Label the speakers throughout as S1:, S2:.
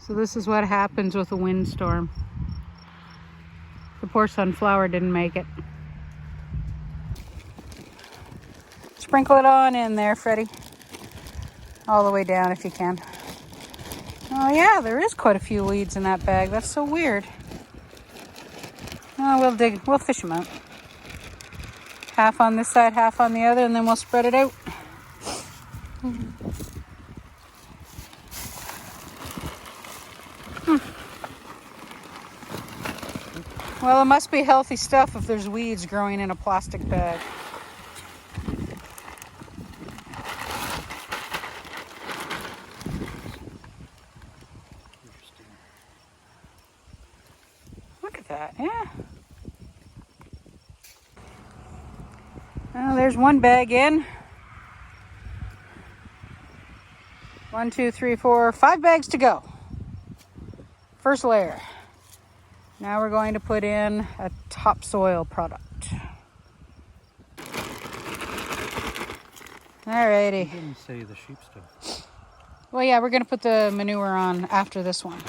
S1: So this is what happens with a windstorm. The poor sunflower didn't make it. Sprinkle it on in there, Freddie. All the way down if you can. Oh yeah, there is quite a few weeds in that bag. That's so weird. Oh, we'll fish them out. Half on this side, half on the other, and then we'll spread it out. Well, it must be healthy stuff if there's weeds growing in a plastic bag. Look at that, yeah. Well, there's one bag in. 1, 2, 3, 4, 5 bags to go. First layer. Now we're going to put in a topsoil product. Alrighty.
S2: You didn't say the sheep stuff.
S1: Well, yeah, we're going to put the manure on after this one.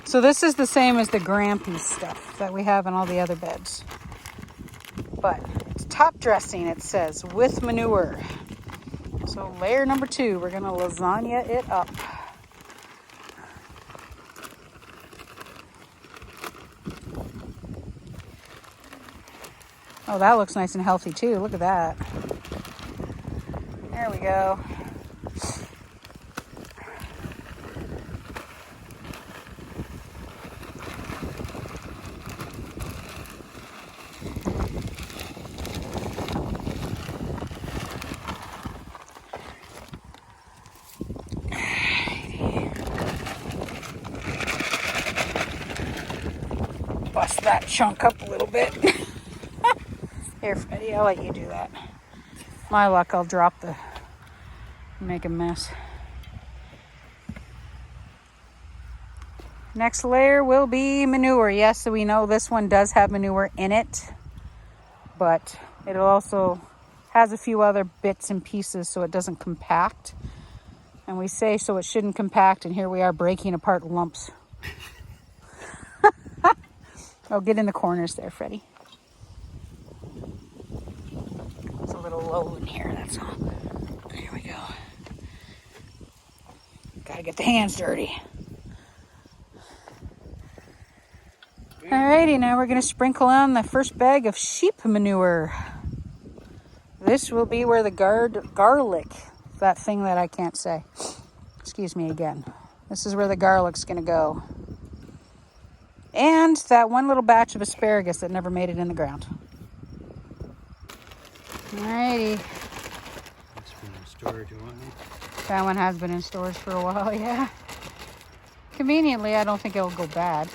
S1: So this is the same as the Grampy stuff that we have in all the other beds. But it's top dressing, it says, with manure. So layer number 2, we're going to lasagna it up. Oh, that looks nice and healthy too. Look at that. There we go. Bust that chunk up a little bit. Here, Freddie, I'll let you do that. My luck, I'll drop make a mess. Next layer will be manure. Yes, so we know this one does have manure in it, but it also has a few other bits and pieces so it doesn't compact. And we say so it shouldn't compact, and here we are breaking apart lumps. Oh, get in the corners there, Freddie. It's a little low in here, that's all. There we go. Gotta get the hands dirty. Alrighty, now we're gonna sprinkle on the first bag of sheep manure. This will be where the garlic, that thing that I can't say. Excuse me again. This is where the garlic's gonna go. And that one little batch of asparagus that never made it in the ground. Alrighty.
S2: It's been in storage a while.
S1: That one has been in storage for a while, yeah. Conveniently, I don't think it'll go bad.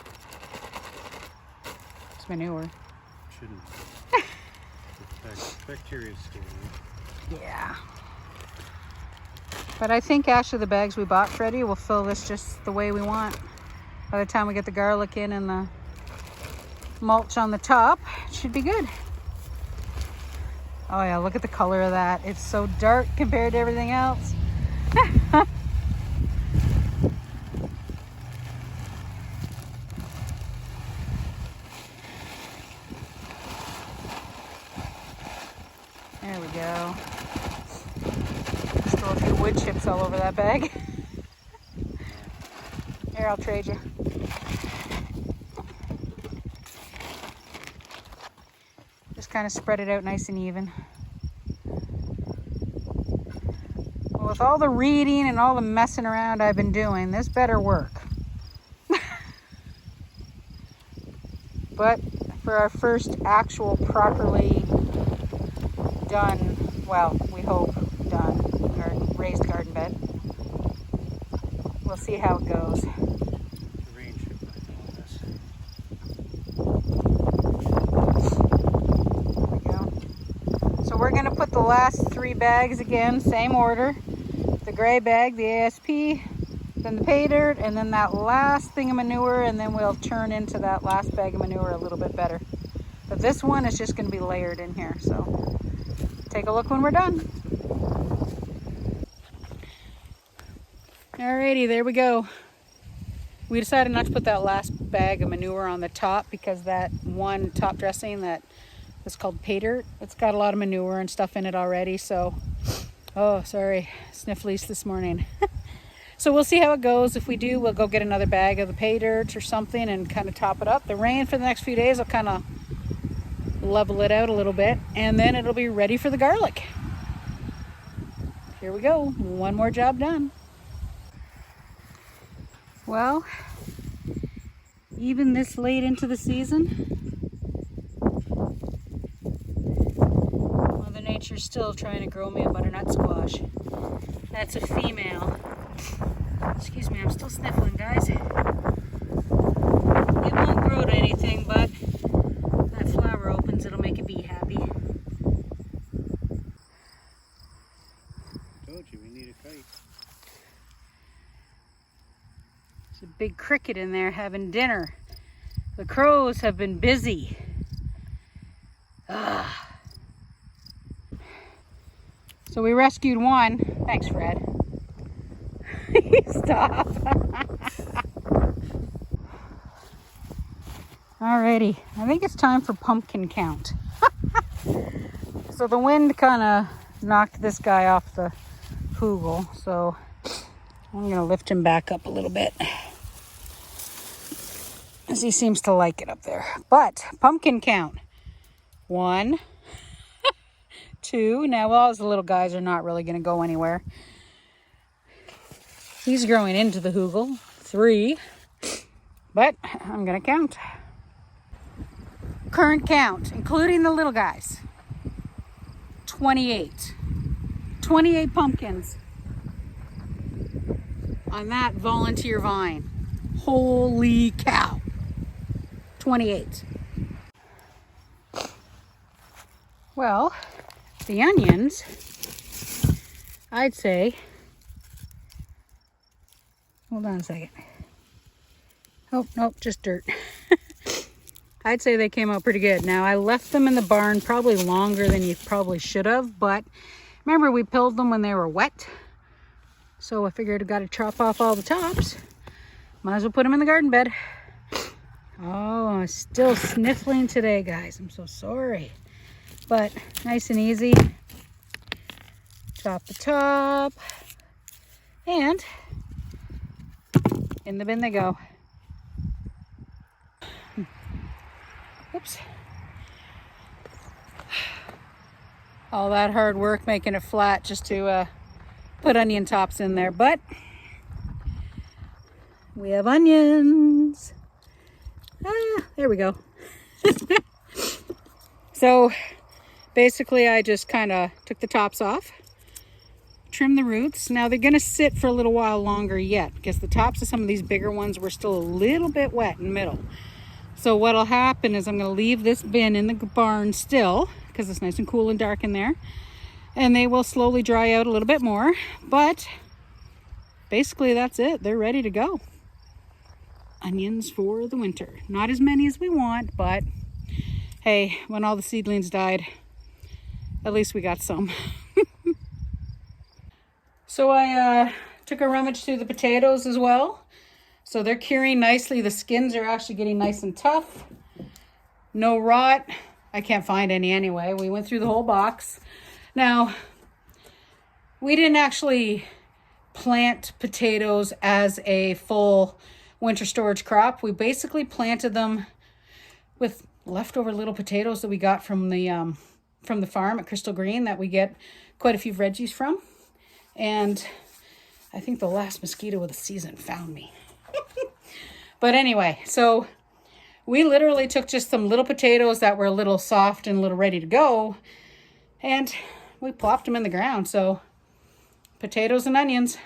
S1: It's manure.
S2: Shouldn't. Bacteria's still in.
S1: Yeah. But I think actually the bags we bought, Freddie, will fill this just the way we want. By the time we get the garlic in and the mulch on the top, it should be good. Oh yeah, look at the color of that. It's so dark compared to everything else. There we go. Just throw a few wood chips all over that bag. Here, I'll trade you. Just kind of spread it out nice and even. Well, with all the reading and all the messing around I've been doing, this better work. But for our first actual properly done, well, we hope done, raised garden bed, we'll see how it goes.
S2: The rain should put on this.
S1: There we go. So we're going to put the last 3 bags again, same order. The gray bag, the ASP, then the pay dirt, and then that last thing of manure, and then we'll turn into that last bag of manure a little bit better. But this one is just going to be layered in here, so take a look when we're done. Alrighty, there we go. We decided not to put that last bag of manure on the top because that one top dressing that was called pay dirt, it's got a lot of manure and stuff in it already. So, oh, sorry, sniffles this morning. So we'll see how it goes. If we do, we'll go get another bag of the pay dirt or something and kind of top it up. The rain for the next few days will kind of level it out a little bit, and then it'll be ready for the garlic. Here we go, one more job done. Well, even this late into the season, Mother Nature's still trying to grow me a butternut squash. That's a female. Excuse me, I'm still sniffling, guys. It won't grow to anything, but that flower opens, it'll make a bee happy.
S2: Told you we need a kite.
S1: There's a big cricket in there having dinner. The crows have been busy. So we rescued one. Thanks, Fred. Stop. Alrighty, I think it's time for pumpkin count. So the wind kind of knocked this guy off the hugel, so I'm gonna lift him back up a little bit, as he seems to like it up there. But pumpkin count: 1, 2. Now, all the little guys are not really gonna go anywhere. He's growing into the hugel. 3, but I'm gonna count. Current count, including the little guys: 28. 28 pumpkins on that volunteer vine. Holy cow. 28. Well, the onions, I'd say, hold on a second. Oh, nope, just dirt. I'd say they came out pretty good. Now, I left them in the barn probably longer than you probably should have, but remember, we pilled them when they were wet. So I figured I got to chop off all the tops. Might as well put them in the garden bed. Oh, I'm still sniffling today, guys. I'm so sorry. But nice and easy. Chop the top. And in the bin they go. Oops. All that hard work making it flat just to put onion tops in there, but we have onions. There we go. So basically I just kind of took the tops off, trim the roots. Now they're going to sit for a little while longer yet because the tops of some of these bigger ones were still a little bit wet in the middle. So what'll happen is I'm going to leave this bin in the barn still because it's nice and cool and dark in there. And they will slowly dry out a little bit more. But basically that's it. They're ready to go. Onions for the winter. Not as many as we want, but hey, when all the seedlings died, at least we got some. So I took a rummage through the potatoes as well. So they're curing nicely. The skins are actually getting nice and tough. No rot. I can't find any anyway. We went through the whole box. Now, we didn't actually plant potatoes as a full winter storage crop. We basically planted them with leftover little potatoes that we got from the farm at Crystal Green that we get quite a few veggies from. And I think the last mosquito of the season found me. But anyway, so we literally took just some little potatoes that were a little soft and a little ready to go, and we plopped them in the ground. So potatoes and onions.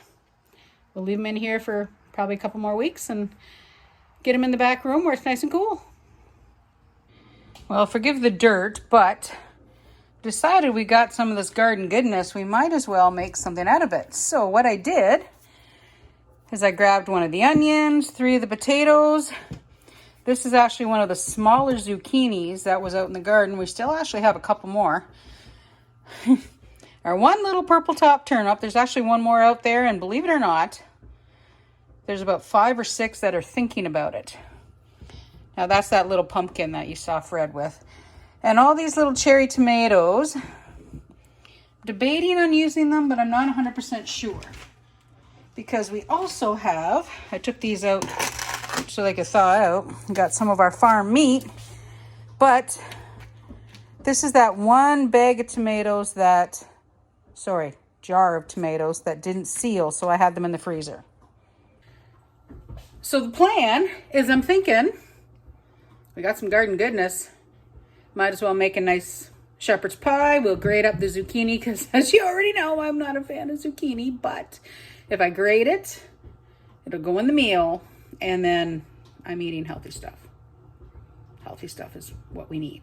S1: We'll leave them in here for probably a couple more weeks and get them in the back room where it's nice and cool. Well, forgive the dirt, but decided we got some of this garden goodness. We might as well make something out of it. So what I did is I grabbed one of the onions, 3 of the potatoes. This is actually one of the smaller zucchinis that was out in the garden. We still actually have a couple more. Our one little purple top turnip. There's actually one more out there, and believe it or not, There's about 5 or 6 that are thinking about it. Now that's that little pumpkin that you saw Fred with. And all these little cherry tomatoes, debating on using them, but I'm not 100% sure. Because we also have, I took these out so they could thaw out. Got some of our farm meat. But this is that one bag of tomatoes that, jar of tomatoes that didn't seal, so I had them in the freezer. So the plan is, I'm thinking, we got some garden goodness. Might as well make a nice shepherd's pie. We'll grate up the zucchini because, as you already know, I'm not a fan of zucchini. But if I grate it, it'll go in the meal. And then I'm eating healthy stuff. Healthy stuff is what we need.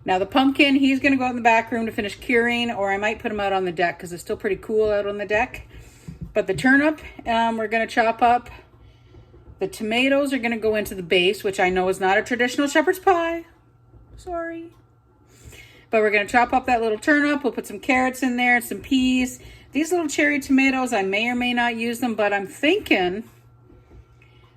S1: Now the pumpkin, he's going to go out in the back room to finish curing. Or I might put him out on the deck because it's still pretty cool out on the deck. But the turnip, we're going to chop up. The tomatoes are going to go into the base, which I know is not a traditional shepherd's pie. Sorry. But we're going to chop up that little turnip. We'll put some carrots in there, some peas. These little cherry tomatoes, I may or may not use them, but I'm thinking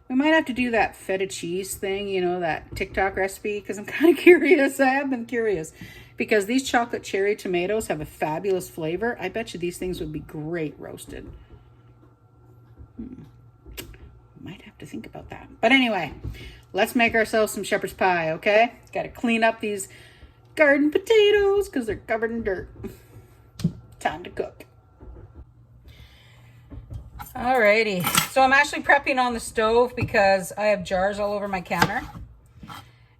S1: we might have to do that feta cheese thing, you know, that TikTok recipe, because I'm kind of curious. I have been curious because these chocolate cherry tomatoes have a fabulous flavor. I bet you these things would be great roasted. Might have to think about that. But anyway, let's make ourselves some shepherd's pie, okay? Got to clean up these garden potatoes because they're covered in dirt. Time to cook. Alrighty, so I'm actually prepping on the stove because I have jars all over my counter.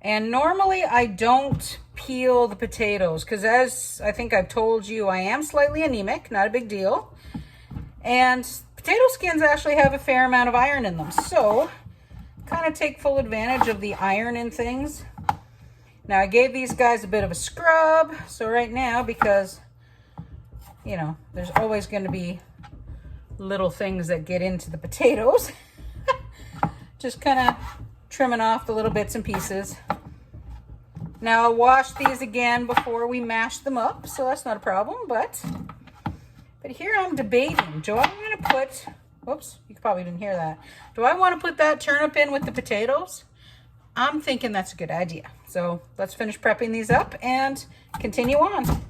S1: And normally I don't peel the potatoes because, as I think I've told you, I am slightly anemic, not a big deal. And potato skins actually have a fair amount of iron in them. So kind of take full advantage of the iron in things. Now I gave these guys a bit of a scrub. So right now, because, you know, there's always going to be little things that get into the potatoes. Just kind of trimming off the little bits and pieces. Now I'll wash these again before we mash them up, so that's not a problem, but here I'm debating. Do I want to put, whoops, you probably didn't hear that. Do I want to put that turnip in with the potatoes? I'm thinking that's a good idea. So let's finish prepping these up and continue on.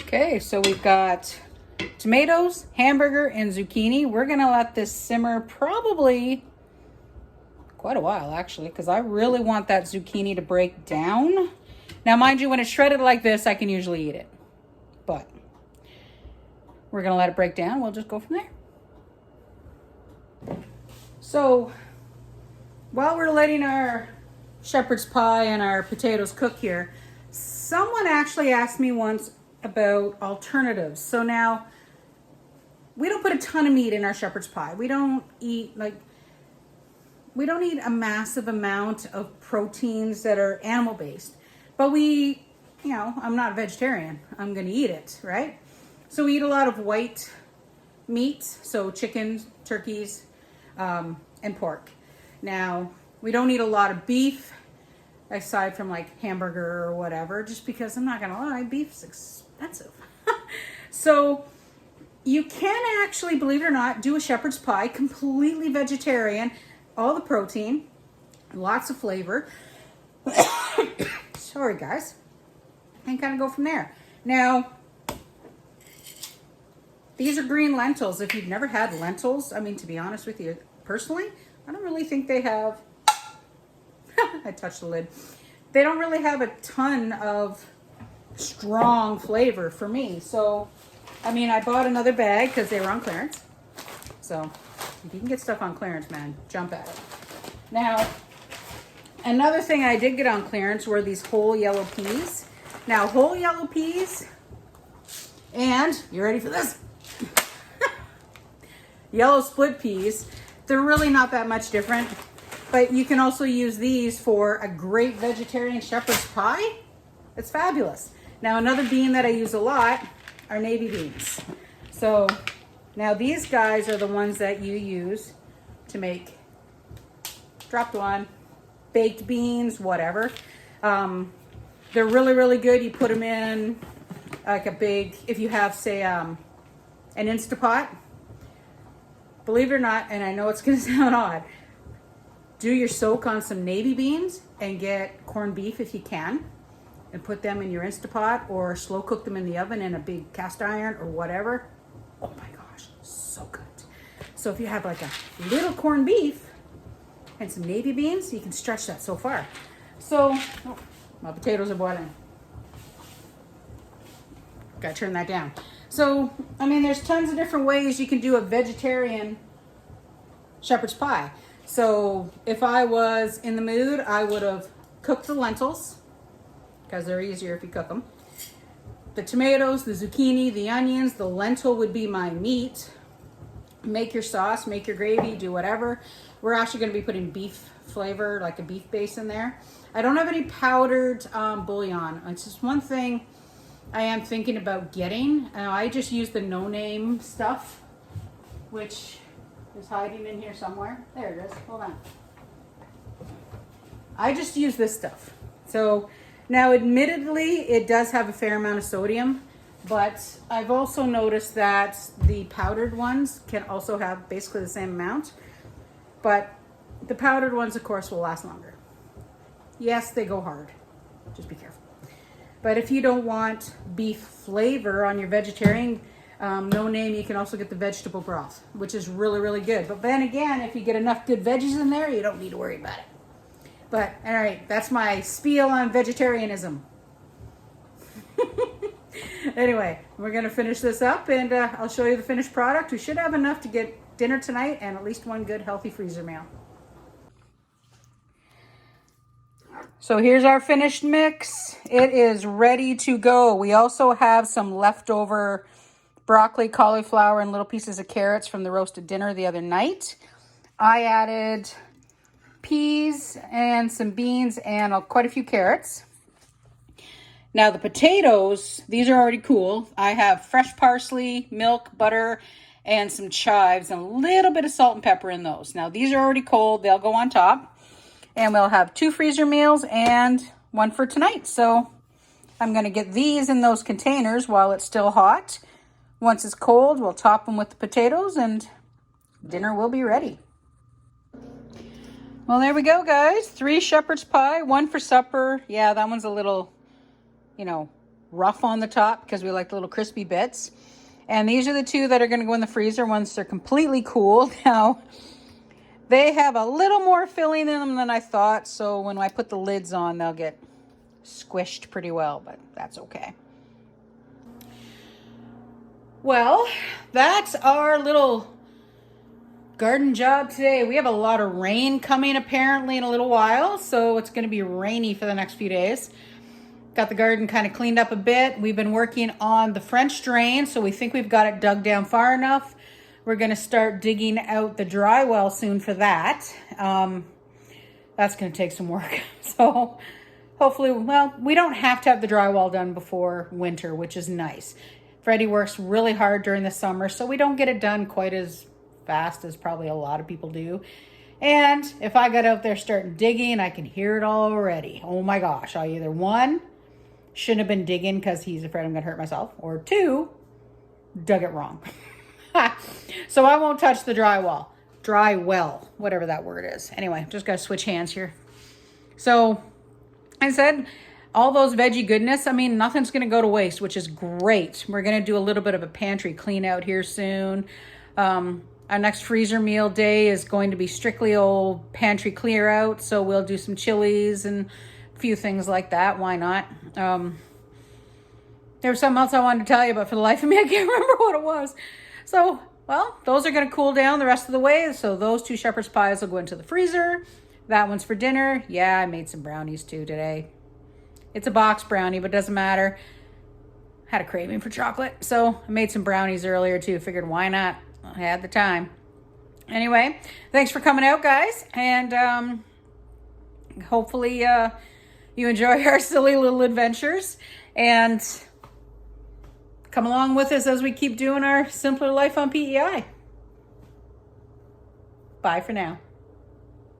S1: Okay, so we've got tomatoes, hamburger, and zucchini. We're gonna let this simmer probably quite a while, actually, because I really want that zucchini to break down. Now, mind you, when it's shredded like this, I can usually eat it. But we're gonna let it break down. We'll just go from there. So while we're letting our shepherd's pie and our potatoes cook here, someone actually asked me once about alternatives. So now we don't put a ton of meat in our shepherd's pie. We don't eat, like, we don't need a massive amount of proteins that are animal based, but we, you know, I'm not a vegetarian. I'm going to eat it, right? So we eat a lot of white meats, so chicken, turkeys, and pork. Now, we don't eat a lot of beef, aside from like hamburger or whatever, just because I'm not going to lie, beef's expensive. So you can actually, believe it or not, do a shepherd's pie, completely vegetarian, all the protein, lots of flavor. Sorry, guys. And kind of go from there. Now, these are green lentils. If you've never had lentils, I mean, to be honest with you, personally, I don't really think they have, I touched the lid. They don't really have a ton of strong flavor for me. So, I mean, I bought another bag because they were on clearance. So, if you can get stuff on clearance, man, jump at it. Now, another thing I did get on clearance were these whole yellow peas. Now, whole yellow peas, and you ready for this? Yellow split peas. They're really not that much different, but you can also use these for a great vegetarian shepherd's pie. It's fabulous. Now, another bean that I use a lot are navy beans. So now these guys are the ones that you use to make, dropped one, baked beans, whatever. They're really, really good. You put them in like a big, if you have, say, an Instapot. Believe it or not, and I know it's going to sound odd, do your soak on some navy beans and get corned beef if you can, and put them in your Instapot or slow cook them in the oven in a big cast iron or whatever. Oh my gosh, so good. So if you have like a little corned beef and some navy beans, you can stretch that so far. So, oh, my potatoes are boiling. Gotta turn that down. So, I mean, there's tons of different ways you can do a vegetarian shepherd's pie. So if I was in the mood, I would have cooked the lentils, because they're easier if you cook them. The tomatoes, the zucchini, the onions, the lentil would be my meat. Make your sauce, make your gravy, do whatever. We're actually going to be putting beef flavor, like a beef base in there. I don't have any powdered bouillon. It's just one thing I am thinking about getting. I just use the no-name stuff, which is hiding in here somewhere. There it is. Hold on. I just use this stuff. So now, admittedly, it does have a fair amount of sodium, but I've also noticed that the powdered ones can also have basically the same amount. But the powdered ones, of course, will last longer. Yes, they go hard. Just be careful. But if you don't want beef flavor on your vegetarian no name, you can also get the vegetable broth, which is really, really good. But then again, if you get enough good veggies in there, you don't need to worry about it. But all right, that's my spiel on vegetarianism. Anyway, we're going to finish this up, and I'll show you the finished product. We should have enough to get dinner tonight and at least one good healthy freezer meal. So here's our finished mix. It is ready to go. We also have some leftover broccoli, cauliflower, and little pieces of carrots from the roasted dinner the other night. I added peas and some beans and quite a few carrots. Now the potatoes, these are already cool. I have fresh parsley, milk, butter, and some chives, and a little bit of salt and pepper in those. Now these are already cold. They'll go on top. And we'll have 2 freezer meals and 1 for tonight. So I'm going to get these in those containers while it's still hot. Once it's cold, we'll top them with the potatoes and dinner will be ready. Well, there we go, guys. 3 shepherd's pie, 1 for supper. Yeah, that one's a little, rough on the top because we like the little crispy bits. And these are the 2 that are going to go in the freezer once they're completely cool. Now, they have a little more filling in them than I thought, so when I put the lids on, they'll get squished pretty well, but that's okay. Well, that's our little garden job today. We have a lot of rain coming apparently in a little while, so it's going to be rainy for the next few days. Got the garden kind of cleaned up a bit. We've been working on the French drain, so we think we've got it dug down far enough We're going to start digging out the dry well soon for that. That's going to take some work. So hopefully, well, we don't have to have the drywall done before winter, which is nice. Freddie works really hard during the summer, so we don't get it done quite as fast as probably a lot of people do. And if I got out there starting digging, I can hear it already. Oh my gosh, I either one, shouldn't have been digging because he's afraid I'm going to hurt myself, or two, dug it wrong. So I won't touch the drywall. Dry well, whatever that word is. Anyway, just got to switch hands here. So I said, all those veggie goodness, I mean, nothing's going to go to waste, which is great. We're going to do a little bit of a pantry clean out here soon. Our next freezer meal day is going to be strictly old pantry clear out. So we'll do some chilies and a few things like that. Why not? There was something else I wanted to tell you, but for the life of me, I can't remember what it was. So, well, those are going to cool down the rest of the way. So those 2 shepherd's pies will go into the freezer. That one's for dinner. Yeah, I made some brownies too today. It's a box brownie, but it doesn't matter. Had a craving for chocolate. So I made some brownies earlier too. Figured why not? I had the time. Anyway, thanks for coming out, guys. And hopefully you enjoy our silly little adventures. And come along with us as we keep doing our simpler life on PEI. Bye for now.